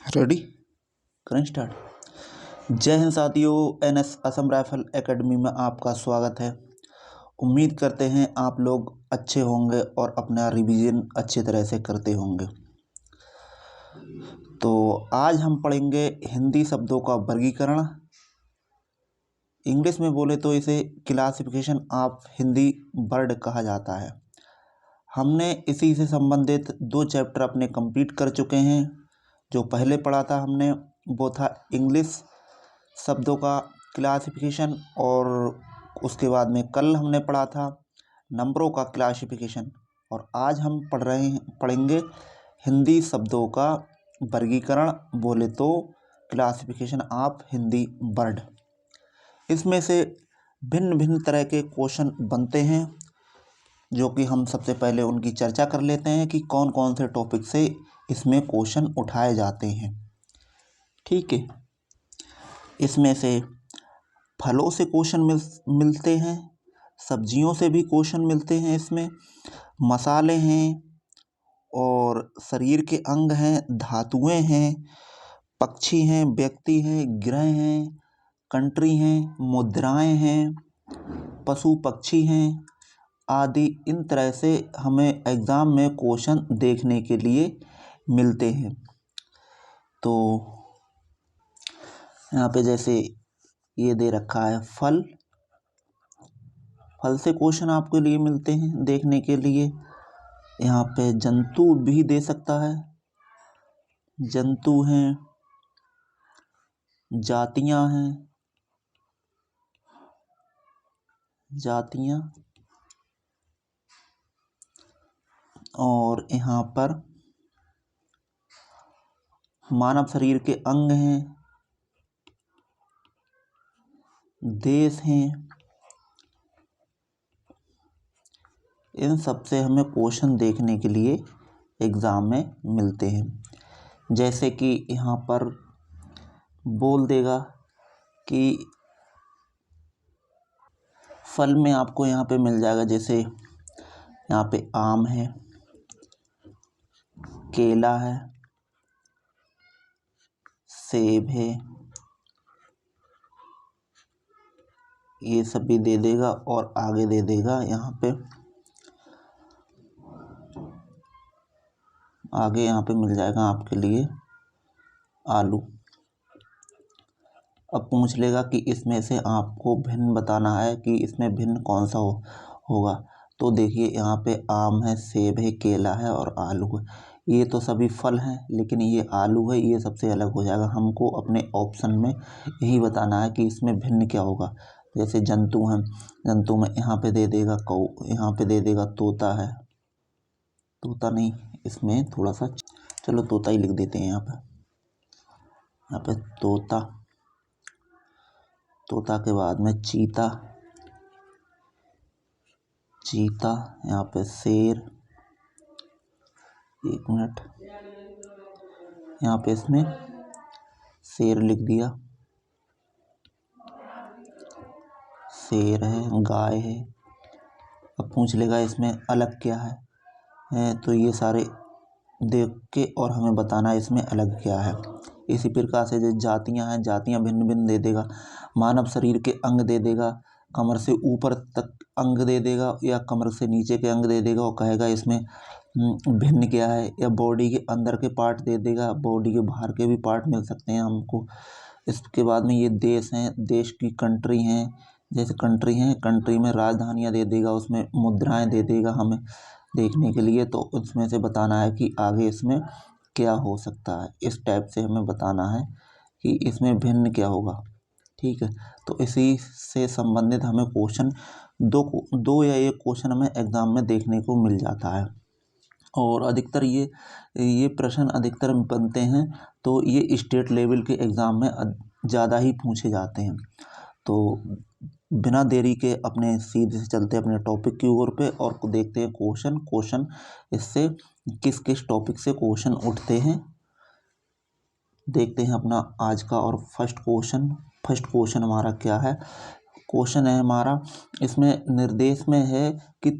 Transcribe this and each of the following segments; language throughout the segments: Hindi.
रेडी करें स्टार्ट। जय हिंद साथियों, एनएस असम राइफल एकेडमी में आपका स्वागत है। उम्मीद करते हैं आप लोग अच्छे होंगे और अपना रिवीजन अच्छी तरह से करते होंगे। तो आज हम पढ़ेंगे हिंदी शब्दों का वर्गीकरण। इंग्लिश में बोले तो इसे क्लासिफिकेशन ऑफ हिंदी वर्ड कहा जाता है। हमने इसी से संबंधित 2 चैप्टर अपने कंप्लीट कर चुके हैं। जो पहले पढ़ा था हमने वो था इंग्लिश शब्दों का क्लासिफिकेशन, और उसके बाद में कल हमने पढ़ा था नंबरों का क्लासिफिकेशन, और आज हम पढ़ेंगे हिंदी शब्दों का वर्गीकरण, बोले तो क्लासिफिकेशन ऑफ हिंदी वर्ड। इसमें से भिन्न भिन्न तरह के क्वेश्चन बनते हैं, जो कि हम सबसे पहले उनकी चर्चा कर लेते हैं कि कौन कौन से टॉपिक से इसमें क्वेश्चन उठाए जाते हैं। ठीक है, इसमें से फलों से क्वेश्चन मिलते हैं, सब्जियों से भी क्वेश्चन मिलते हैं, इसमें मसाले हैं, और शरीर के अंग हैं, धातुएं हैं, पक्षी हैं, व्यक्ति हैं, ग्रह हैं, कंट्री हैं, मुद्राएं हैं, पशु पक्षी हैं आदि। इन तरह से हमें एग्ज़ाम में क्वेश्चन देखने के लिए मिलते हैं। तो यहाँ पे जैसे ये दे रखा है फल से क्वेश्चन आपके लिए मिलते हैं देखने के लिए। यहाँ पे जंतु भी दे सकता है, जंतु हैं, जातियाँ हैं, जातियाँ, और यहाँ पर मानव शरीर के अंग हैं, देश हैं। इन सब से हमें क्वेश्चन देखने के लिए एग्ज़ाम में मिलते हैं। जैसे कि यहाँ पर बोल देगा कि फल में आपको यहाँ पे मिल जाएगा, जैसे यहाँ पे आम है, केला है, सेब है, ये सब भी दे देगा। और आगे दे देगा यहाँ पे, आगे यहाँ पे मिल जाएगा आपके लिए आलू। अब पूछ लेगा कि इसमें से आपको भिन्न बताना है कि इसमें भिन्न कौन सा होगा। तो देखिए यहाँ पे आम है, सेब है, केला है और आलू है। ये तो सभी फल हैं, लेकिन ये आलू है, ये सबसे अलग हो जाएगा। हमको अपने ऑप्शन में यही बताना है कि इसमें भिन्न क्या होगा। जैसे जंतु हैं, जंतु में यहाँ पे दे देगा यहाँ पे दे देगा तोता है, तोता नहीं, इसमें थोड़ा सा चलो तोता ही लिख देते हैं। यहाँ पे तोता के बाद में चीता, यहाँ पे शेर, एक मिनट, यहाँ पे इसमें शेर लिख दिया, शेर है, गाय है। अब पूछ लेगा इसमें अलग क्या है, तो ये सारे देख के और हमें बताना है इसमें अलग क्या है। इसी प्रकार से जो जातियाँ हैं, जातियाँ भिन्न भिन्न दे देगा। मानव शरीर के अंग दे देगा, कमर से ऊपर तक अंग दे देगा या कमर से नीचे के अंग दे देगा, और कहेगा इसमें भिन्न क्या है। या बॉडी के अंदर के पार्ट दे देगा, बॉडी के बाहर के भी पार्ट मिल सकते हैं हमको। इसके बाद में ये देश हैं, देश की कंट्री हैं, जैसे कंट्री हैं, कंट्री में राजधानियाँ दे देगा, उसमें मुद्राएं दे देगा हमें देखने के लिए। तो उसमें से बताना है कि आगे इसमें क्या हो सकता है। इस टाइप से हमें बताना है कि इसमें भिन्न क्या होगा। ठीक है, तो इसी से संबंधित हमें क्वेश्चन दो या एक क्वेश्चन हमें एग्ज़ाम में देखने को मिल जाता है। और अधिकतर ये प्रश्न अधिकतर बनते हैं, तो ये स्टेट लेवल के एग्ज़ाम में ज़्यादा ही पूछे जाते हैं। तो बिना देरी के अपने सीधे से चलते हैं अपने टॉपिक की ओर पे, और देखते हैं क्वेश्चन इससे किस किस टॉपिक से क्वेश्चन उठते हैं। देखते हैं अपना आज का और फर्स्ट क्वेश्चन हमारा क्या है। क्वेश्चन है हमारा, इसमें निर्देश में है कि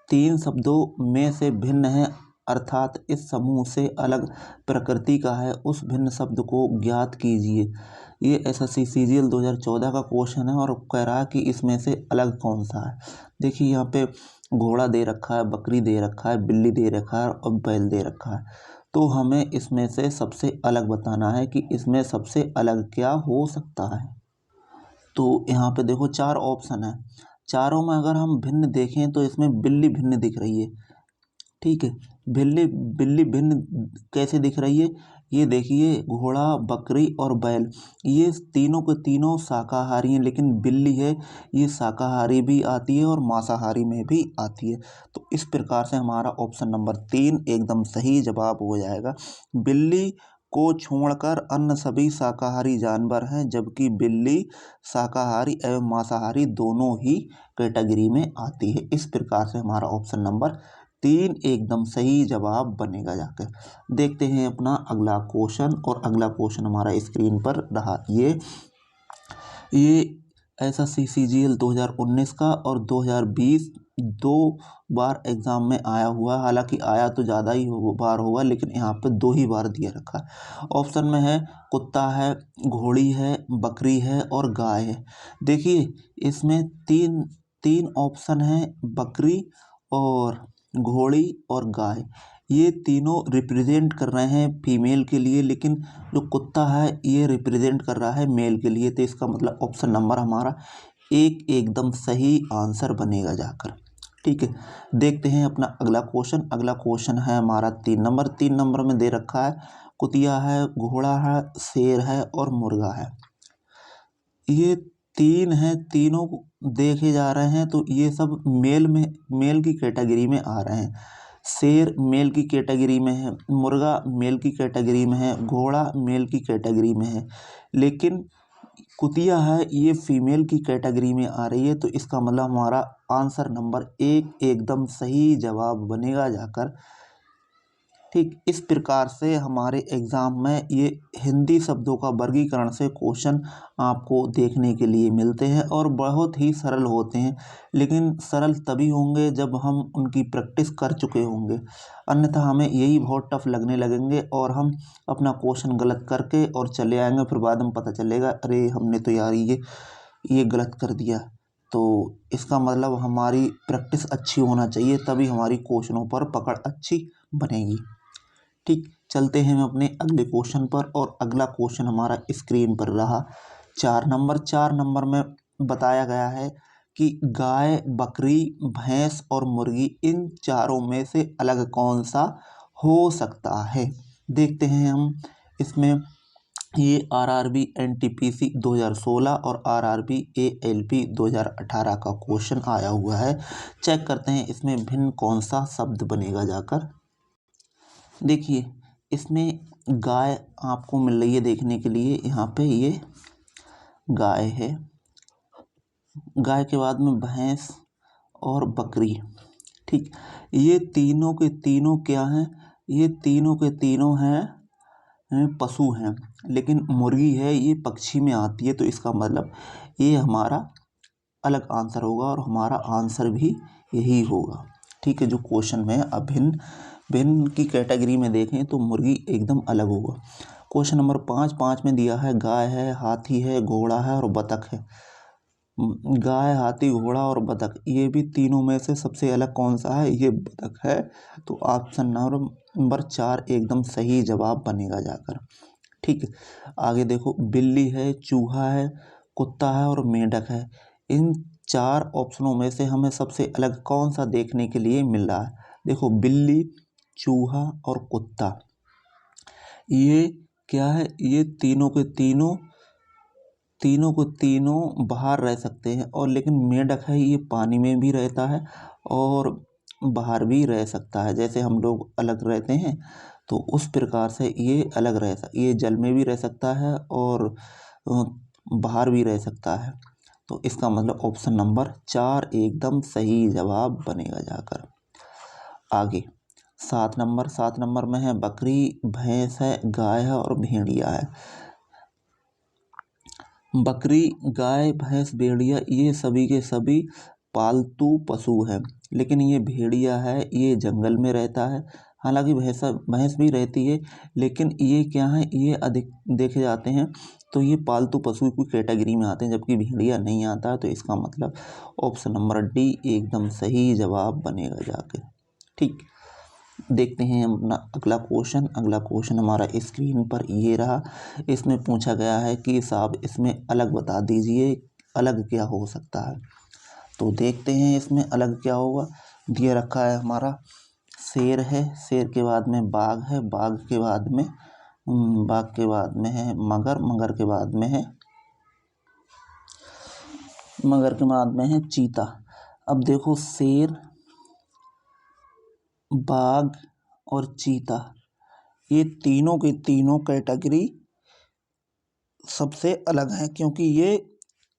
3 शब्दों में से भिन्न है अर्थात इस समूह से अलग प्रकृति का है उस भिन्न शब्द को ज्ञात कीजिए। ये एसएससी सीजीएल 2014 का क्वेश्चन है और कह रहा है कि इसमें से अलग कौन सा है। देखिए यहाँ पे घोड़ा दे रखा है, बकरी दे रखा है, बिल्ली दे रखा है और बैल दे रखा है। तो हमें इसमें से सबसे अलग बताना है कि इसमें सबसे अलग क्या हो सकता है। तो यहाँ पे देखो 4 ऑप्शन है, चारों में अगर हम भिन्न देखें तो इसमें बिल्ली भिन्न दिख रही है। ठीक है, बिल्ली बिल्ली भिन्न कैसे दिख रही है, ये देखिए घोड़ा, बकरी और बैल ये तीनों के तीनों शाकाहारी हैं, लेकिन बिल्ली है ये शाकाहारी भी आती है और मांसाहारी में भी आती है। तो इस प्रकार से हमारा ऑप्शन नंबर 3 एकदम सही जवाब हो जाएगा। बिल्ली को छोड़कर अन्य सभी शाकाहारी जानवर हैं, जबकि बिल्ली शाकाहारी एवं मांसाहारी दोनों ही कैटेगरी में आती है। इस प्रकार से हमारा ऑप्शन नंबर 3 एकदम सही जवाब बनेगा। जाकर देखते हैं अपना अगला क्वेश्चन, और अगला क्वेश्चन हमारा स्क्रीन पर रहा। ये एसएससी सीजीएल 2019 का और 2020 दो बार एग्जाम में आया हुआ है। हालांकि आया तो ज़्यादा ही बार होगा, लेकिन यहाँ पे 2 ही बार दिया रखा है। ऑप्शन में है कुत्ता है, घोड़ी है, बकरी है और गाय है। देखिए इसमें तीन ऑप्शन है, बकरी और घोड़ी और गाय, ये तीनों रिप्रेजेंट कर रहे हैं फीमेल के लिए, लेकिन जो कुत्ता है ये रिप्रेजेंट कर रहा है मेल के लिए। तो इसका मतलब ऑप्शन नंबर हमारा एकदम सही आंसर बनेगा जाकर। ठीक है, देखते हैं अपना अगला क्वेश्चन। अगला क्वेश्चन है हमारा 3 नंबर में दे रखा है कुतिया है, घोड़ा है, शेर है और मुर्गा है। ये 3 हैं, तीनों देखे जा रहे हैं तो ये सब मेल की कैटेगरी में आ रहे हैं। शेर मेल की कैटेगरी में है, मुर्गा मेल की कैटेगरी में है, घोड़ा मेल की कैटेगरी में है, लेकिन कुतिया है ये फीमेल की कैटेगरी में आ रही है। तो इसका मतलब हमारा आंसर नंबर 1 एकदम सही जवाब बनेगा जाकर। ठीक इस प्रकार से हमारे एग्ज़ाम में ये हिंदी शब्दों का वर्गीकरण से क्वेश्चन आपको देखने के लिए मिलते हैं और बहुत ही सरल होते हैं, लेकिन सरल तभी होंगे जब हम उनकी प्रैक्टिस कर चुके होंगे, अन्यथा हमें यही बहुत टफ लगने लगेंगे और हम अपना क्वेश्चन गलत करके और चले आएंगे। फिर बाद में पता चलेगा अरे हमने तो यार ये गलत कर दिया। तो इसका मतलब हमारी प्रैक्टिस अच्छी होना चाहिए, तभी हमारी क्वेश्चनों पर पकड़ अच्छी बनेगी। ठीक चलते हैं हम अपने अगले क्वेश्चन पर, और अगला क्वेश्चन हमारा स्क्रीन पर रहा 4 नंबर में बताया गया है कि गाय, बकरी, भैंस और मुर्गी इन चारों में से अलग कौन सा हो सकता है। देखते हैं हम इसमें। ये आरआरबी एनटीपीसी 2016 और आरआरबी एएलपी 2018 का क्वेश्चन आया हुआ है। चेक करते हैं इसमें भिन्न कौन सा शब्द बनेगा जाकर। देखिए इसमें गाय आपको मिल रही है देखने के लिए, यहाँ पे ये गाय है, गाय के बाद में भैंस और बकरी। ठीक ये तीनों के तीनों क्या हैं, ये तीनों के तीनों हैं पशु हैं, लेकिन मुर्गी है ये पक्षी में आती है। तो इसका मतलब ये हमारा अलग आंसर होगा और हमारा आंसर भी यही होगा। ठीक है, जो क्वेश्चन में भिन्न की कैटेगरी में देखें तो मुर्गी एकदम अलग होगा। क्वेश्चन नंबर 5 में दिया है गाय है, हाथी है, घोड़ा है और बतख है। गाय, हाथी, घोड़ा और बतख, ये भी तीनों में से सबसे अलग कौन सा है, ये बतख है। तो ऑप्शन नंबर 4 एकदम सही जवाब बनेगा जाकर। ठीक है, आगे देखो बिल्ली है, चूहा है, कुत्ता है और मेंढक है। इन 4 ऑप्शनों में से हमें सबसे अलग कौन सा देखने के लिए मिल रहा है। देखो बिल्ली, चूहा और कुत्ता, ये क्या है, ये तीनों के तीनों बाहर रह सकते हैं, और लेकिन मेंढक है ये पानी में भी रहता है और बाहर भी रह सकता है। जैसे हम लोग अलग रहते हैं तो उस प्रकार से ये अलग ये जल में भी रह सकता है और बाहर भी रह सकता है। तो इसका मतलब ऑप्शन नंबर 4 एकदम सही जवाब बनेगा जाकर। आगे 7 नंबर में है बकरी, भैंस है, गाय है और भेड़िया है। बकरी, गाय, भैंस, भेड़िया ये सभी के सभी पालतू पशु हैं, लेकिन ये भेड़िया है ये जंगल में रहता है। हालांकि भैंस भी रहती है, लेकिन ये क्या है, ये अधिक देखे जाते हैं तो ये पालतू पशु की कैटेगरी में आते हैं, जबकि भेड़िया नहीं आता है। तो इसका मतलब ऑप्शन नंबर डी एकदम सही जवाब बनेगा जाके। ठीक, देखते हैं अपना अगला क्वेश्चन। अगला क्वेश्चन हमारा स्क्रीन पर ये रहा। इसमें पूछा गया है कि साहब इसमें अलग बता दीजिए, अलग क्या हो सकता है। तो देखते हैं इसमें अलग क्या होगा। दिया रखा है हमारा शेर है, शेर के बाद में बाघ है, बाघ के बाद में है मगर, मगर के बाद में है चीता। अब देखो शेर, बाघ और चीता, ये तीनों के तीनों कैटेगरी सबसे अलग हैं, क्योंकि ये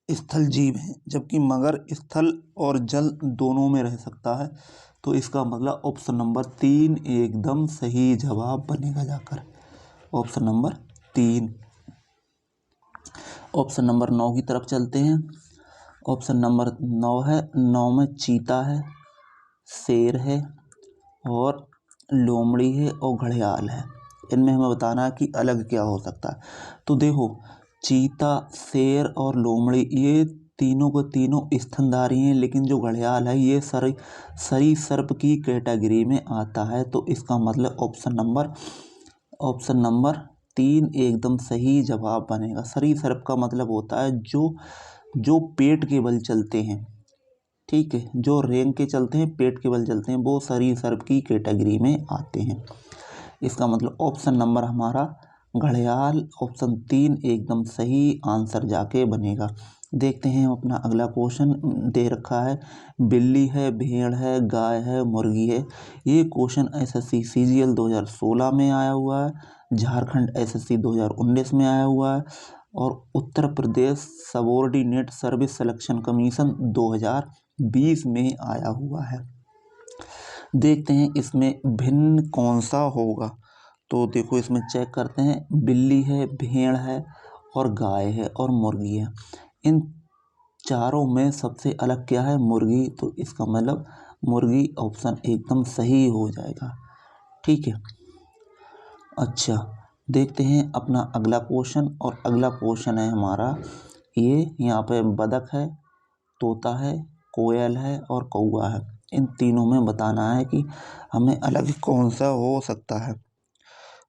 स्थल जीव हैं, जबकि मगर स्थल और जल दोनों में रह सकता है। तो इसका मतलब ऑप्शन नंबर 3 एकदम सही जवाब बनेगा जाकर, ऑप्शन नंबर 3। ऑप्शन नंबर 9 की तरफ चलते हैं। ऑप्शन नंबर 9 है, 9 में चीता है, शेर है और लोमड़ी है और घड़ियाल है। इनमें हमें बताना है कि अलग क्या हो सकता है। तो देखो चीता, शेर और लोमड़ी ये तीनों को तीनों स्तनधारी हैं, लेकिन जो घड़ियाल है ये सरीसृप की कैटेगरी में आता है। तो इसका मतलब ऑप्शन नंबर 3 एकदम सही जवाब बनेगा। सरीसृप का मतलब होता है जो पेट के बल चलते हैं, ठीक है, जो रेंग के चलते हैं, पेट के बल चलते हैं, वो सरीसृप की कैटेगरी में आते हैं। इसका मतलब ऑप्शन नंबर हमारा घड़ियाल, ऑप्शन 3 एकदम सही आंसर जाके बनेगा। देखते हैं अपना अगला क्वेश्चन। दे रखा है बिल्ली है, भेड़ है, गाय है, मुर्गी है। ये क्वेश्चन एसएससी सीजीएल 2016 में आया हुआ है, झारखंड एसएससी 2019 में आया हुआ है और Uttar Pradesh subordinate service selection commission 2020 में आया हुआ है। देखते हैं इसमें भिन्न कौन सा होगा। तो देखो इसमें चेक करते हैं, बिल्ली है, भेड़ है और गाय है और मुर्गी है। इन चारों में सबसे अलग क्या है, मुर्गी। तो इसका मतलब मुर्गी ऑप्शन एकदम सही हो जाएगा, ठीक है। अच्छा, देखते हैं अपना अगला क्वेश्चन। और अगला क्वेश्चन है हमारा ये, यहाँ पे बतख है, तोता है, कोयल है और कौवा है। इन तीनों में बताना है कि हमें अलग कौन सा हो सकता है।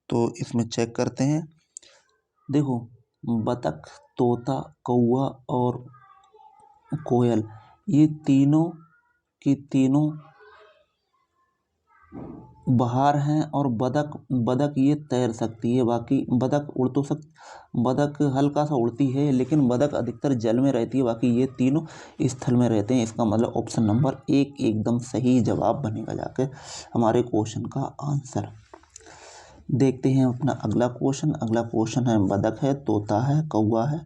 तो इसमें चेक करते हैं। देखो बतख, तोता, कौवा और कोयल ये तीनों की तीनों बाहर हैं और बतख ये तैर सकती है। बाकी बतख हल्का सा उड़ती है, लेकिन बतख अधिकतर जल में रहती है। बाकी ये तीनों स्थल में रहते हैं। इसका मतलब ऑप्शन नंबर 1 एकदम सही जवाब बनेगा जाके हमारे क्वेश्चन का आंसर। देखते हैं अपना अगला क्वेश्चन। अगला क्वेश्चन है बतख है, तोता है, कौवा है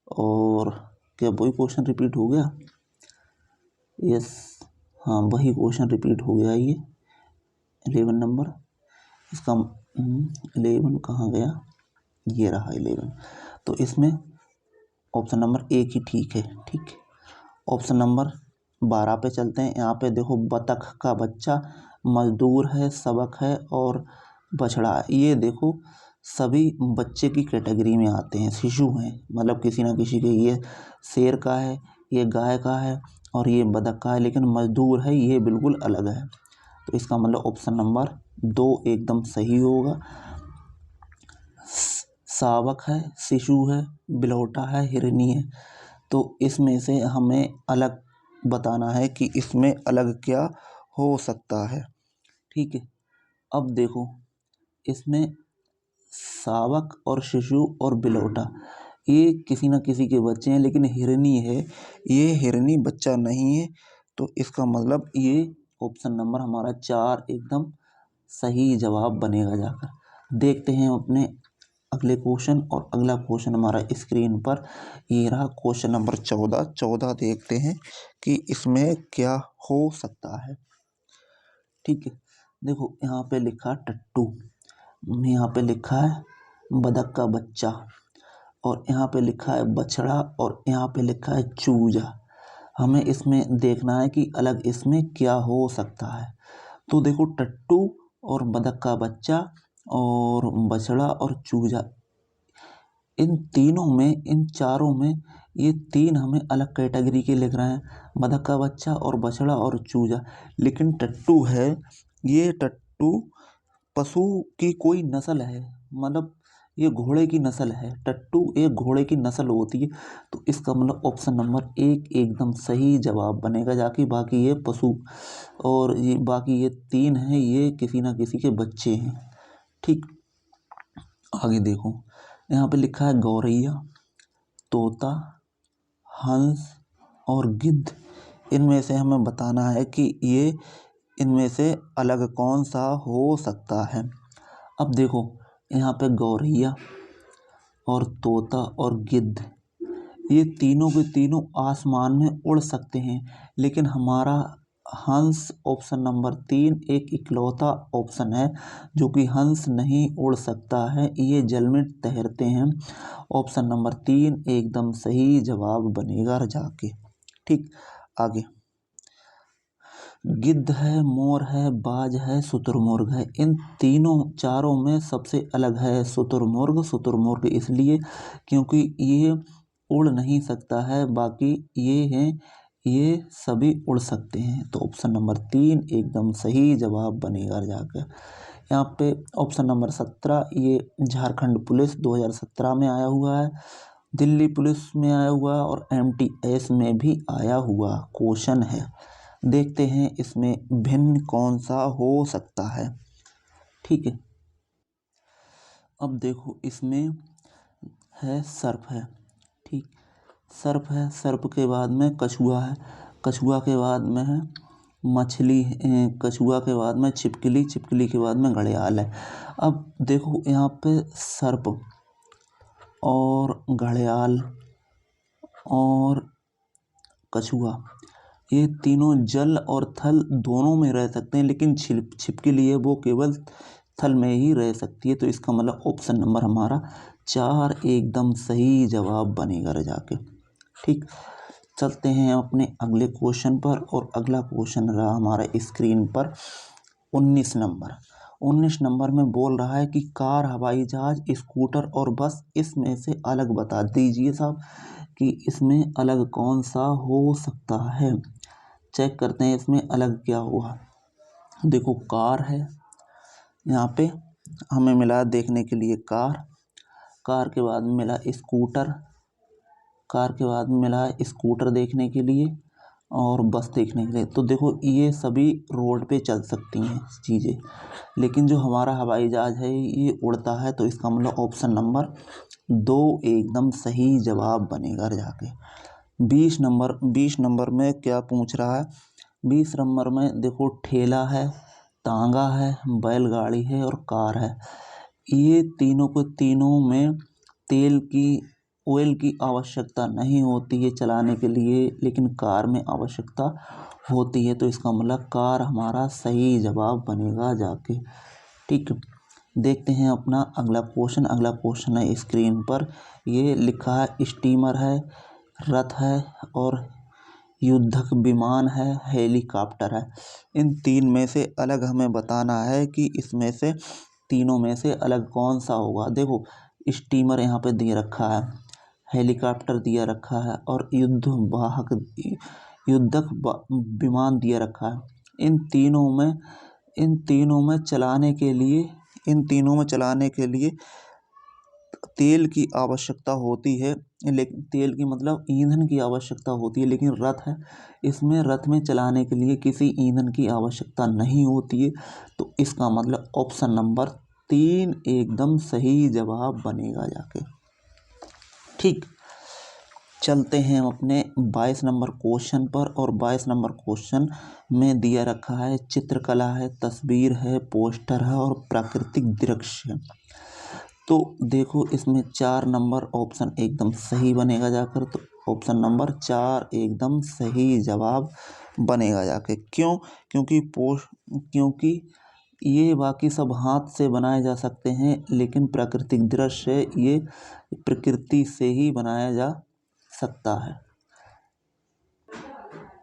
और क्या वही क्वेश्चन रिपीट हो गया? यस, हाँ वही क्वेश्चन रिपीट हो गया। ये 11 नंबर, इसका 11 कहाँ गया, ये रहा 11। तो इसमें ऑप्शन नंबर 1 ही ठीक है, ठीक है। ऑप्शन नंबर 12 पे चलते हैं। यहाँ पे देखो बतख का बच्चा, मजदूर है, सबक है और बछड़ा है। ये देखो सभी बच्चे की कैटेगरी में आते हैं, शिशु हैं, मतलब किसी ना किसी के। ये शेर का है, ये गाय का है और ये बतख का है, लेकिन मजदूर है ये बिल्कुल अलग है। तो इसका मतलब ऑप्शन नंबर 2 एकदम सही होगा। शावक है, शिशु है, बिलौटा है, हिरनी है। तो इसमें से हमें अलग बताना है कि इसमें अलग क्या हो सकता है, ठीक है। अब देखो इसमें शावक और शिशु और बिलौटा ये किसी न किसी के बच्चे हैं, लेकिन हिरनी है, ये हिरनी बच्चा नहीं है। तो इसका मतलब ये ऑप्शन नंबर हमारा 4 एकदम सही जवाब बनेगा जाकर। देखते हैं अपने अगले क्वेश्चन। और अगला क्वेश्चन हमारा स्क्रीन पर ये रहा, क्वेश्चन नंबर 14। देखते हैं कि इसमें क्या हो सकता है, ठीक है। देखो यहाँ पे लिखा टट्टू, यहाँ पे लिखा है बतख का बच्चा और यहाँ पे लिखा है बछड़ा और यहाँ पे लिखा है चूजा। हमें इसमें देखना है कि अलग इसमें क्या हो सकता है। तो देखो टट्टू और बतख का बच्चा और बछड़ा और चूजा, इन तीनों में, इन चारों में ये तीन हमें अलग कैटेगरी के लिख रहे हैं, बतख का बच्चा और बछड़ा और चूजा। लेकिन टट्टू है, ये टट्टू पशु की कोई नस्ल है, मतलब ये घोड़े की नस्ल है, टट्टू एक घोड़े की नस्ल होती है। तो इसका मतलब ऑप्शन नंबर 1 एकदम सही जवाब बनेगा। जाके बाकी ये पशु और ये बाकी ये तीन हैं, ये किसी ना किसी के बच्चे हैं। ठीक, आगे देखो, यहाँ पे लिखा है गौरैया, तोता, हंस और गिद्ध। इनमें से हमें बताना है कि ये इनमें से अलग कौन सा हो सकता है। अब देखो, यहाँ पे गौरैया और तोता और गिद्ध, ये तीनों के तीनों आसमान में उड़ सकते हैं, लेकिन हमारा हंस ऑप्शन नंबर 3 एक इकलौता ऑप्शन है जो कि हंस नहीं उड़ सकता है, ये जल में तैरते हैं। ऑप्शन नंबर 3 एकदम सही जवाब बनेगा जाके। ठीक, आगे, गिद्ध है, मोर है, बाज है, शुतुरमुर्ग है। इन तीनों चारों में सबसे अलग है शुतुरमुर्ग। शुतुरमुर्ग इसलिए क्योंकि ये उड़ नहीं सकता है, बाकी ये हैं, ये सभी उड़ सकते हैं। तो ऑप्शन नंबर 3 एकदम सही जवाब बनेगा जाकर। यहाँ पे ऑप्शन नंबर 17, ये झारखंड पुलिस 2017 में आया हुआ है, दिल्ली पुलिस में आया हुआ है और MTS में भी आया हुआ क्वेश्चन है। देखते हैं इसमें भिन्न कौन सा हो सकता है। ठीक है, अब देखो, इसमें है सर्प है। ठीक, सर्प है, सर्प के बाद में कछुआ है, कछुआ के बाद में है मछली, कछुआ के बाद में छिपकली, छिपकली के बाद में घड़ियाल है। अब देखो, यहाँ पे सर्प और घड़ियाल और कछुआ, ये तीनों जल और थल दोनों में रह सकते हैं, लेकिन छिपकली है वो केवल थल में ही रह सकती है। तो इसका मतलब ऑप्शन नंबर हमारा 4 एकदम सही जवाब बनेगा जाके। ठीक, चलते हैं अपने अगले क्वेश्चन पर, और अगला क्वेश्चन रहा हमारा स्क्रीन पर 19 नंबर। 19 नंबर में बोल रहा है कि कार, हवाई जहाज, स्कूटर और बस, इसमें से अलग बता दीजिए साहब कि इसमें अलग कौन सा हो सकता है। चेक करते हैं इसमें अलग क्या हुआ। देखो, कार है, यहाँ पे हमें मिला देखने के लिए कार, कार के बाद में मिला स्कूटर, कार के बाद में मिला स्कूटर देखने के लिए और बस देखने के लिए। तो देखो, ये सभी रोड पे चल सकती हैं चीज़ें, लेकिन जो हमारा हवाई जहाज है ये उड़ता है। तो इसका मतलब ऑप्शन नंबर 2 एकदम सही जवाब बनेगा जाके। 20 नंबर में क्या पूछ रहा है, 20 नंबर में देखो, ठेला है, तांगा है, बैलगाड़ी है और कार है। ये तीनों को तीनों में ऑयल की आवश्यकता नहीं होती है चलाने के लिए, लेकिन कार में आवश्यकता होती है। तो इसका मतलब कार हमारा सही जवाब बनेगा जाके। ठीक, देखते हैं अपना अगला क्वेश्चन। अगला क्वेश्चन है स्क्रीन पर, ये लिखा है स्टीमर है, रथ है और युद्धक विमान है, हेलीकॉप्टर है। इन तीन में से अलग हमें बताना है कि इसमें से तीनों में से अलग कौन सा होगा। देखो, स्टीमर यहाँ पे दिए रखा है, हेलीकॉप्टर दिया रखा है और युद्धक विमान दिया रखा है। इन तीनों में चलाने के लिए तेल की आवश्यकता होती है, लेकिन तेल की मतलब ईंधन की आवश्यकता होती है, लेकिन रथ है, इसमें रथ में चलाने के लिए किसी ईंधन की आवश्यकता नहीं होती है। तो इसका मतलब ऑप्शन नंबर 3 एकदम सही जवाब बनेगा जाके। ठीक, चलते हैं हम अपने 22 नंबर क्वेश्चन पर, और 22 नंबर क्वेश्चन में दिया रखा है चित्रकला है, तस्वीर है, पोस्टर है और प्राकृतिक दृश्य। तो देखो, इसमें 4 नंबर ऑप्शन एकदम सही बनेगा जाकर। तो ऑप्शन नंबर 4 एकदम सही जवाब बनेगा जाके। क्यों? क्योंकि ये बाकी सब हाथ से बनाए जा सकते हैं, लेकिन प्राकृतिक दृश्य ये प्रकृति से ही बनाया जा सकता है।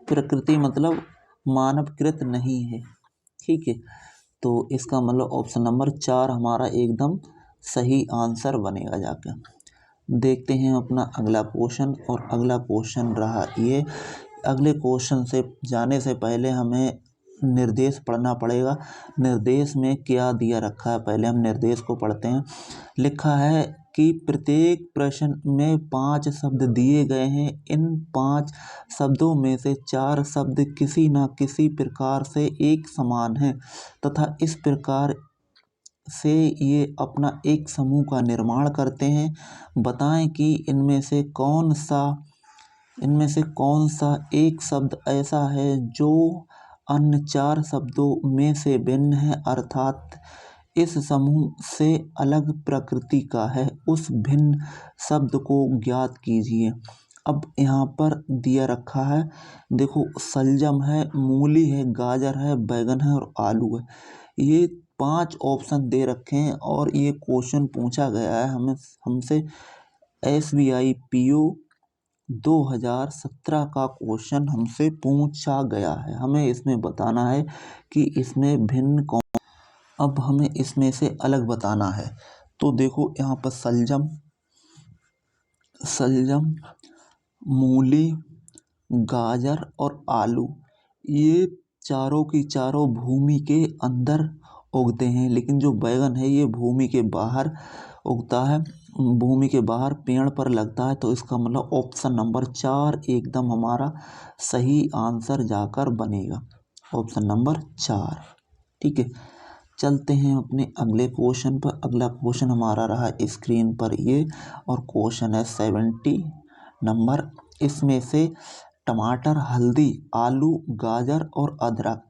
प्रकृति मतलब मानवकृत नहीं है। ठीक है, तो इसका मतलब ऑप्शन नंबर 4 हमारा एकदम सही आंसर बनेगा जाके। देखते हैं अपना अगला क्वेश्चन, और अगला क्वेश्चन रहा ये। अगले क्वेश्चन से जाने से पहले हमें निर्देश पढ़ना पड़ेगा। निर्देश में क्या दिया रखा है, पहले हम निर्देश को पढ़ते हैं। लिखा है कि प्रत्येक प्रश्न में 5 शब्द दिए गए हैं। इन 5 शब्दों में से 4 शब्द किसी न किसी प्रकार से एक समान हैं तथा इस प्रकार से ये अपना एक समूह का निर्माण करते हैं। बताएं कि इनमें से कौन सा एक शब्द ऐसा है जो अन्य 4 शब्दों में से भिन्न है, अर्थात इस समूह से अलग प्रकृति का है। उस भिन्न शब्द को ज्ञात कीजिए। अब यहाँ पर दिया रखा है, देखो, शलजम है, मूली है, गाजर है, बैगन है और आलू है। ये 5 ऑप्शन दे रखे हैं और ये क्वेश्चन पूछा गया है हमसे SBI PO 2017 का क्वेश्चन हमसे पूछा गया है। हमें इसमें बताना है कि इसमें भिन्न कौन, अब हमें इसमें से अलग बताना है। तो देखो यहाँ पर शलजम, मूली, गाजर और आलू, ये चारों की चारों भूमि के अंदर उगते हैं, लेकिन जो बैगन है ये भूमि के बाहर उगता है, भूमि के बाहर पेड़ पर लगता है। तो इसका मतलब ऑप्शन नंबर 4 एकदम हमारा सही आंसर जाकर बनेगा, ऑप्शन नंबर 4। ठीक है, चलते हैं अपने अगले क्वेश्चन पर। अगला क्वेश्चन हमारा रहा स्क्रीन पर ये, और क्वेश्चन है 70 नंबर। इसमें से टमाटर, हल्दी, आलू, गाजर और अदरक,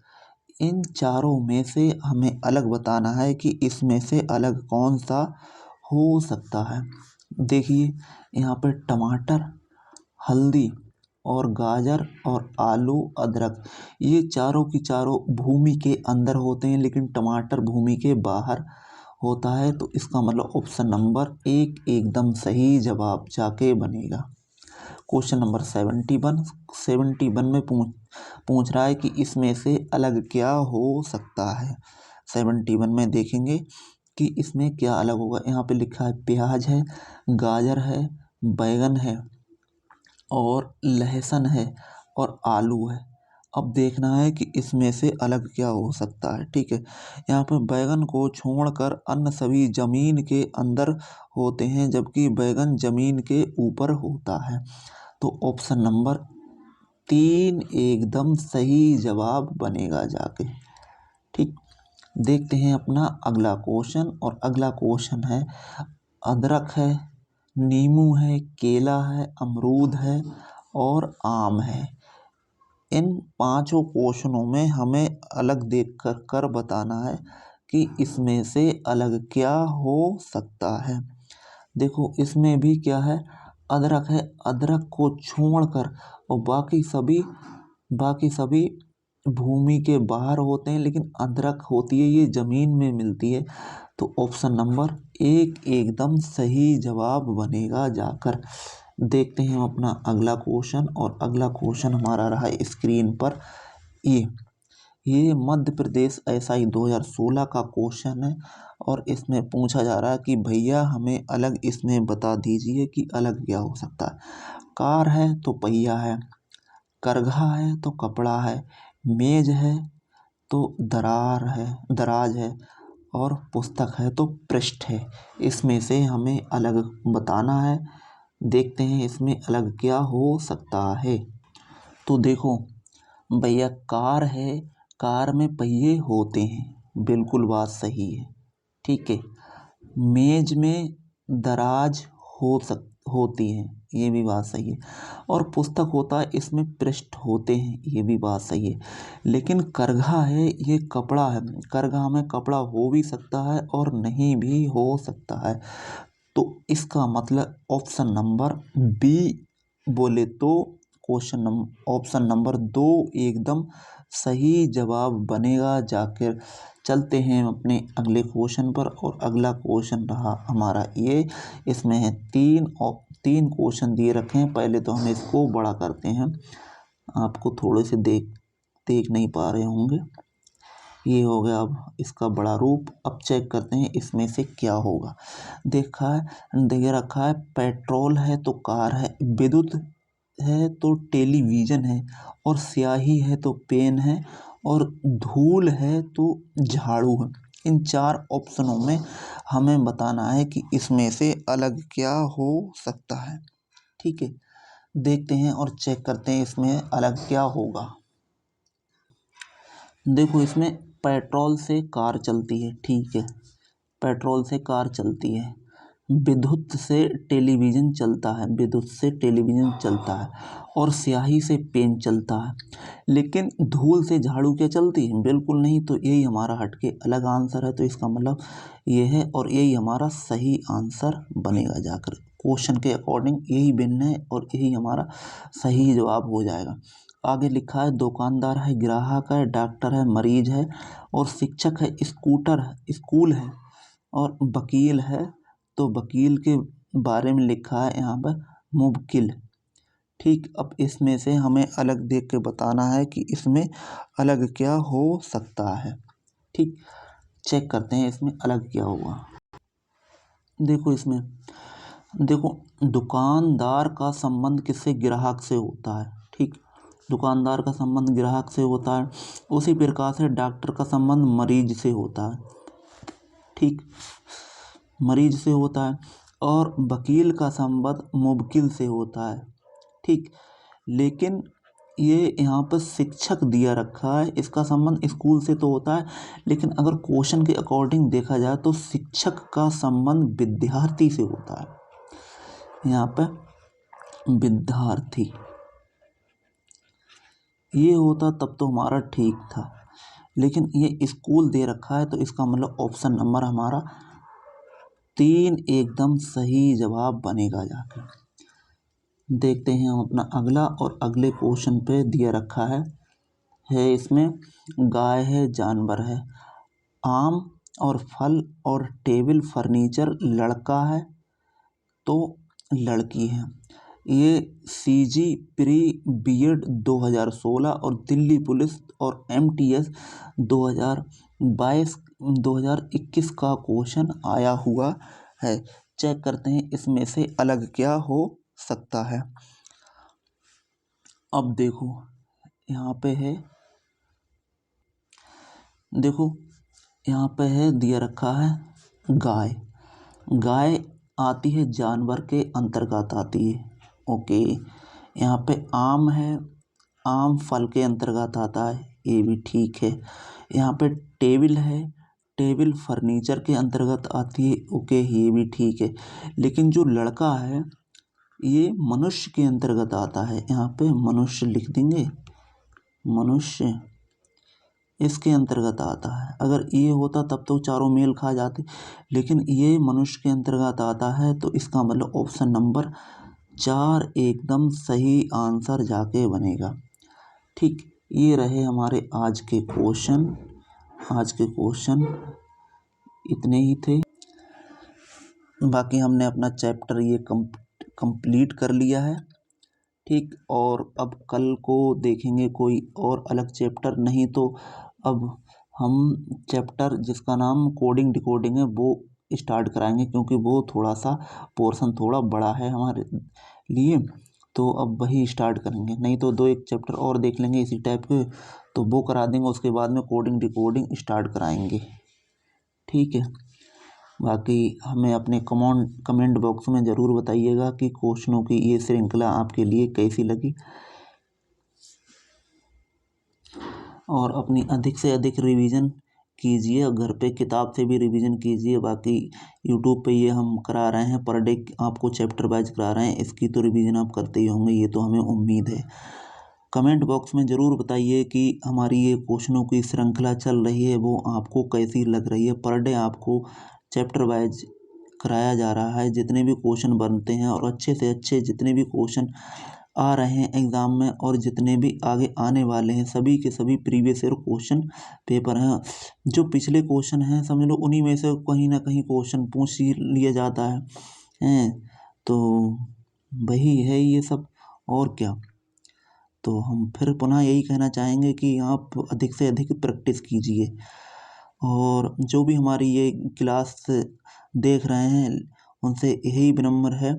इन चारों में से हमें अलग बताना है कि इसमें से अलग कौन सा हो सकता है। देखिए यहाँ पर टमाटर, हल्दी और गाजर और आलू, अदरक, ये चारों की चारों भूमि के अंदर होते हैं, लेकिन टमाटर भूमि के बाहर होता है। तो इसका मतलब ऑप्शन नंबर 1 एकदम सही जवाब जाके बनेगा। क्वेश्चन नंबर 71 में पूछ रहा है कि इसमें से अलग क्या हो सकता है। 71 में देखेंगे कि इसमें क्या अलग होगा। यहाँ पे लिखा है प्याज है, गाजर है, बैगन है और लहसुन है और आलू है। अब देखना है कि इसमें से अलग क्या हो सकता है। ठीक है, यहाँ पर बैगन को छोड़कर अन्य सभी जमीन के अंदर होते हैं, जबकि बैगन जमीन के ऊपर होता है। तो ऑप्शन नंबर 3 एकदम सही जवाब बनेगा जाके। ठीक, देखते हैं अपना अगला क्वेश्चन, और अगला क्वेश्चन है अदरक है, नींबू है, केला है, अमरूद है और आम है। इन पांचों क्वेश्चनों में हमें अलग देख कर बताना है कि इसमें से अलग क्या हो सकता है। देखो इसमें भी क्या है, अदरक है, अदरक को छोड़कर और बाकी सभी भूमि के बाहर होते हैं, लेकिन अदरक होती है ये जमीन में मिलती है। तो ऑप्शन नंबर 1 एकदम सही जवाब बनेगा जाकर। देखते हैं अपना अगला क्वेश्चन, और अगला क्वेश्चन हमारा रहा स्क्रीन पर ये मध्य प्रदेश SI 2016 का क्वेश्चन है, और इसमें पूछा जा रहा है कि भैया हमें अलग इसमें बता दीजिए कि अलग क्या हो सकता है। कार है तो पहिया है, करघा है तो कपड़ा है, मेज है तो दराज है और पुस्तक है तो पृष्ठ है। इसमें से हमें अलग बताना है। देखते हैं इसमें अलग क्या हो सकता है। तो देखो भैया, कार है, कार में पहिए होते हैं, बिल्कुल बात सही है। ठीक है, मेज में दराज होती है, ये भी बात सही है, और पुस्तक होता है, इसमें पृष्ठ होते हैं, ये भी बात सही है। लेकिन करघा है, ये कपड़ा है, करघा में कपड़ा हो भी सकता है और नहीं भी हो सकता है। तो इसका मतलब ऑप्शन नंबर बी बोले तो ऑप्शन नंबर 2 एकदम सही जवाब बनेगा जाकर। चलते हैं अपने अगले क्वेश्चन पर, और अगला क्वेश्चन रहा हमारा ये। इसमें है 3 क्वेश्चन दिए रखे हैं। पहले तो हम इसको बड़ा करते हैं, आपको थोड़े से देख नहीं पा रहे होंगे। ये हो गया अब इसका बड़ा रूप। अब चेक करते हैं इसमें से क्या होगा। दे रखा है पेट्रोल है तो कार है, विद्युत है तो टेलीविज़न है, और स्याही है तो पेन है, और धूल है तो झाड़ू है। इन 4 ऑप्शनों में हमें बताना है कि इसमें से अलग क्या हो सकता है। ठीक है, देखते हैं और चेक करते हैं इसमें अलग क्या होगा। देखो इसमें पेट्रोल से कार चलती है, ठीक है, पेट्रोल से कार चलती है। विद्युत से टेलीविज़न चलता है, विद्युत से टेलीविज़न चलता है, और स्याही से पेन चलता है। लेकिन धूल से झाड़ू क्या चलती है? बिल्कुल नहीं। तो यही हमारा हटके अलग आंसर है। तो इसका मतलब ये है, और यही हमारा सही आंसर बनेगा जाकर। क्वेश्चन के अकॉर्डिंग यही भिन्न है और यही हमारा सही जवाब हो जाएगा। आगे लिखा है दुकानदार है, ग्राहक है, डॉक्टर है, मरीज है, और शिक्षक है, स्कूल है, और वकील है। तो वकील के बारे में लिखा है यहाँ पर मुवक्किल। ठीक, अब इसमें से हमें अलग देख के बताना है कि इसमें अलग क्या हो सकता है। ठीक, चेक करते हैं इसमें अलग क्या होगा। देखो इसमें, देखो दुकानदार का संबंध किससे? ग्राहक से होता है। ठीक, दुकानदार का संबंध ग्राहक से होता है। उसी प्रकार से डॉक्टर का संबंध मरीज से होता है। ठीक, मरीज से होता है। और वकील का संबंध मुवक्किल से होता है। ठीक, लेकिन ये यहाँ पर शिक्षक दिया रखा है, इसका संबंध स्कूल से तो होता है, लेकिन अगर क्वेश्चन के अकॉर्डिंग देखा जाए तो शिक्षक का संबंध विद्यार्थी से होता है। यहाँ पर विद्यार्थी ये होता तब तो हमारा ठीक था, लेकिन ये स्कूल दे रखा है, तो इसका मतलब ऑप्शन नंबर हमारा 3 एकदम सही जवाब बनेगा जाकर। देखते हैं हम अपना अगला, और अगले क्वेश्चन पे दिया रखा है इसमें गाय है, जानवर है, आम और फल और टेबल फर्नीचर, लड़का है तो लड़की है। ये सीजी प्री बीएड 2016 और दिल्ली पुलिस और एमटीएस 2022 2021 का क्वेश्चन आया हुआ है। चेक करते हैं इसमें से अलग क्या हो सकता है। अब देखो यहाँ पे है, देखो यहाँ पे है दिया रखा है गाय। गाय आती है जानवर के अंतर्गत आती है। ओके, यहाँ पे आम है, आम फल के अंतर्गत आता है, ये भी ठीक है। यहाँ पे टेबल है, टेबल फर्नीचर के अंतर्गत आती है। ओके, ये भी ठीक है। लेकिन जो लड़का है ये मनुष्य के अंतर्गत आता है। यहाँ पे मनुष्य लिख देंगे, मनुष्य इसके अंतर्गत आता है। अगर ये होता तब तो चारों मेल खा जाते, लेकिन ये मनुष्य के अंतर्गत आता है, तो इसका मतलब ऑप्शन नंबर 4 एकदम सही आंसर जाके बनेगा। ठीक, ये रहे हमारे आज के क्वेश्चन। आज के क्वेश्चन इतने ही थे। बाकी हमने अपना चैप्टर ये कंप्लीट कर लिया है। ठीक, और अब कल को देखेंगे कोई और अलग चैप्टर। नहीं तो अब हम चैप्टर जिसका नाम कोडिंग डिकोडिंग है वो स्टार्ट कराएंगे, क्योंकि वो थोड़ा सा पोर्शन थोड़ा बड़ा है हमारे लिए। तो अब वही स्टार्ट करेंगे। नहीं तो 2-1 चैप्टर और देख लेंगे इसी टाइप के, तो वो करा देंगे। उसके बाद में कोडिंग डिकोडिंग स्टार्ट कराएंगे। ठीक है, बाकी हमें अपने कमेंट बॉक्स में ज़रूर बताइएगा कि क्वेश्चनों की ये श्रृंखला आपके लिए कैसी लगी, और अपनी अधिक से अधिक रिवीजन कीजिए। घर पे किताब से भी रिवीजन कीजिए। बाकी यूट्यूब पे ये हम करा रहे हैं, पर डे आपको चैप्टर वाइज करा रहे हैं, इसकी तो रिवीजन आप करते ही होंगे, ये तो हमें उम्मीद है। कमेंट बॉक्स में ज़रूर बताइए कि हमारी ये क्वेश्चनों की श्रृंखला चल रही है वो आपको कैसी लग रही है। पर डे आपको चैप्टर वाइज कराया जा रहा है। जितने भी क्वेश्चन बनते हैं और अच्छे से अच्छे जितने भी क्वेश्चन आ रहे हैं एग्ज़ाम में, और जितने भी आगे आने वाले हैं, सभी के सभी प्रीवियस ईयर क्वेश्चन पेपर हैं। जो पिछले क्वेश्चन हैं समझ लो उन्हीं में से कहीं ना कहीं क्वेश्चन पूछ ही लिया जाता है। तो वही है ये सब, और क्या। तो हम फिर पुनः यही कहना चाहेंगे कि आप अधिक से अधिक प्रैक्टिस कीजिए। और जो भी हमारी ये क्लास देख रहे हैं उनसे यही विनम्र है,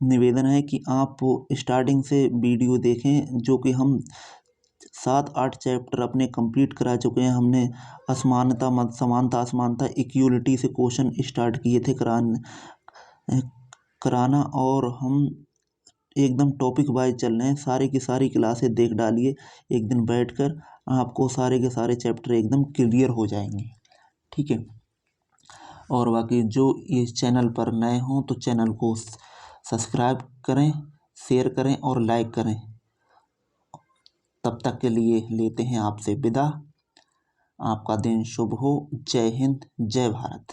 निवेदन है कि आप स्टार्टिंग से वीडियो देखें, जो कि हम 7-8 चैप्टर अपने कंप्लीट करा चुके हैं। हमने असमानता मत समानता असमानता इक्वलिटी से क्वेश्चन स्टार्ट किए थे कराना, और हम एकदम टॉपिक वाइज चल रहे हैं। सारी की सारी क्लासें देख डालिए एक दिन बैठकर, आपको सारे के सारे चैप्टर एकदम क्लियर हो जाएंगे। ठीक है। और बाकी जो इस चैनल पर नए हों तो चैनल को सब्सक्राइब करें, शेयर करें और लाइक करें। तब तक के लिए लेते हैं आपसे विदा। आपका दिन शुभ हो। जय हिंद, जय भारत।